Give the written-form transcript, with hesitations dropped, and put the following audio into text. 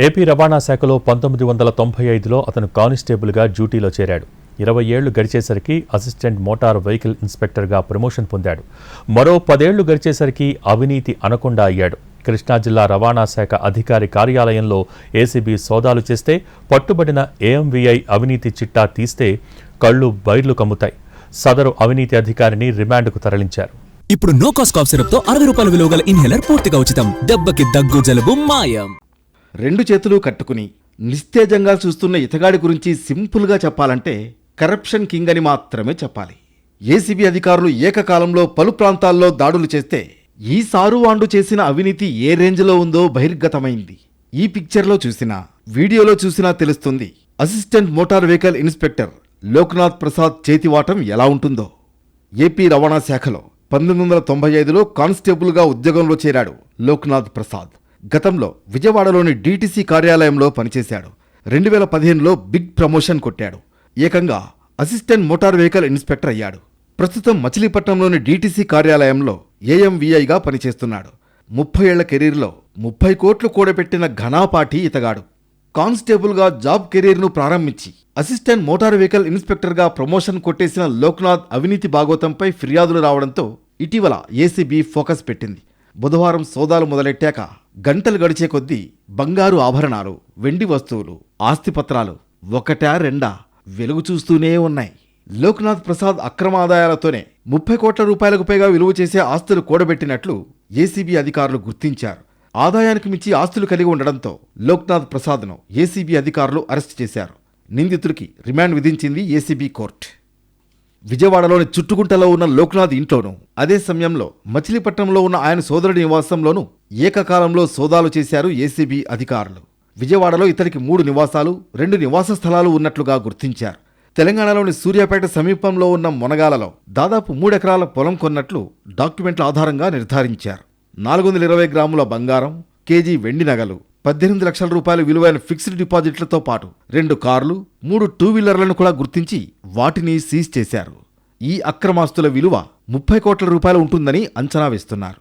AP రవాణా శాఖలో 1995లో అతను కానిస్టేబుల్గా డ్యూటీలో చేరాడు. 20 ఏళ్లు గడిచేసరికి అసిస్టెంట్ మోటార్ వెహికల్ ఇన్స్పెక్టర్గా ప్రమోషన్ పొందాడు. మరో 10 ఏళ్లు గడిచేసరికి అవినీతి అనకొండ అయ్యాడు. కృష్ణా జిల్లా రవాణా శాఖ అధికారి కార్యాలయంలో ఏసీబీ సోదాలు చేస్తే పట్టుబడిన ఏఎంవీఐ అవినీతి చిట్టా తీస్తే కళ్ళు బైర్లు కమ్ముతాయి. సదరు అవినీతి అధికారిని రిమాండ్కు తరలించారు. ఇప్పుడు నో కాస్ట్ కాఫ్ సిరప్ తో 60 రూపాయల విలువ గల ఇన్హేలర్ పూర్తిగా ఉచితం. దెబ్బకి దగ్గు జలుబు మాయం. రెండు చేతులు కట్టుకుని నిస్తేజంగా చూస్తున్న ఇతగాడి గురించి సింపుల్గా చెప్పాలంటే కరప్షన్ కింగ్ అని మాత్రమే చెప్పాలి. ఏసీబీ అధికారులు ఏకకాలంలో పలు ప్రాంతాల్లో దాడులు చేస్తే ఈ సారువాండు చేసిన అవినీతి ఏ రేంజ్లో ఉందో బహిర్గతమైంది. ఈ పిక్చర్లో చూసినా వీడియోలో చూసినా తెలుస్తుంది assistant motor vehicle inspector Loknath Prasad చేతివాటం ఎలా ఉంటుందో. ఏపీ రవాణా శాఖలో 1995లో కానిస్టేబుల్గా ఉద్యోగంలో చేరాడు లోక్నాథ్ ప్రసాద్. గతంలో విజయవాడలోని డీటీసీ కార్యాలయంలో పనిచేశాడు. 2015లో బిగ్ ప్రమోషన్ కొట్టాడు. ఏకంగా అసిస్టెంట్ మోటార్ వెహికల్ ఇన్స్పెక్టర్ అయ్యాడు. ప్రస్తుతం మచిలీపట్నంలోని డీటీసీ కార్యాలయంలో ఏఎంవీఐగా పనిచేస్తున్నాడు. 30 ఏళ్ల కెరీర్లో 30 కోట్లు కూడబెట్టిన ఘనాపాటి ఇతగాడు. కానిస్టేబుల్గా జాబ్ కెరీర్ను ప్రారంభించి అసిస్టెంట్ మోటార్ వెహికల్ ఇన్స్పెక్టర్గా ప్రమోషన్ కొట్టేసిన లోక్నాథ్ అవినీతి భాగోతంపై ఫిర్యాదులు రావడంతో ఇటీవల ఏసీబీ ఫోకస్ పెట్టింది. బుధవారం సోదాలు మొదలెట్టాక గంటలు గడిచే కొద్దీ బంగారు ఆభరణాలు, వెండి వస్తువులు, ఆస్తిపత్రాలు ఒకటా రెండా వెలుగు చూస్తూనే ఉన్నాయి. లోక్నాథ్ ప్రసాద్ అక్రమ ఆదాయాలతోనే 30 కోట్ల రూపాయలకు పైగా విలువ చేసే ఆస్తులు కూడబెట్టినట్లు ఏసీబీ అధికారులు గుర్తించారు. ఆదాయానికి మించి ఆస్తులు కలిగి ఉండడంతో లోక్నాథ్ ప్రసాద్ను ఏసీబీ అధికారులు అరెస్టు చేశారు. నిందితుడికి రిమాండ్ విధించింది ఏసీబీ కోర్టు. విజయవాడలోని చుట్టుగుంటలో ఉన్న లోక్నాథ్ ఇంట్లోనూ, అదే సమయంలో మచిలీపట్నంలో ఉన్న ఆయన సోదరుడి నివాసంలోనూ ఏకకాలంలో సోదాలు చేశారు ఏసీబీ అధికారులు. విజయవాడలో ఇతనికి 3 నివాసాలు, 2 నివాస స్థలాలు ఉన్నట్లుగా గుర్తించారు. తెలంగాణలోని సూర్యాపేట సమీపంలో ఉన్న మొనగాలలో దాదాపు 3 ఎకరాల పొలం కొన్నట్లు డాక్యుమెంట్ల ఆధారంగా నిర్ధారించారు. 420 గ్రాముల బంగారం, కేజీ వెండి నగలు, 18 లక్షల రూపాయల విలువైన ఫిక్స్డ్ డిపాజిట్లతో పాటు 2 కార్లు, 3 టూ వీలర్లను కూడా గుర్తించి వాటిని సీజ్ చేశారు. ఈ అక్రమాస్తుల విలువ 30 కోట్ల రూపాయలు ఉంటుందని అంచనా వేస్తున్నారు.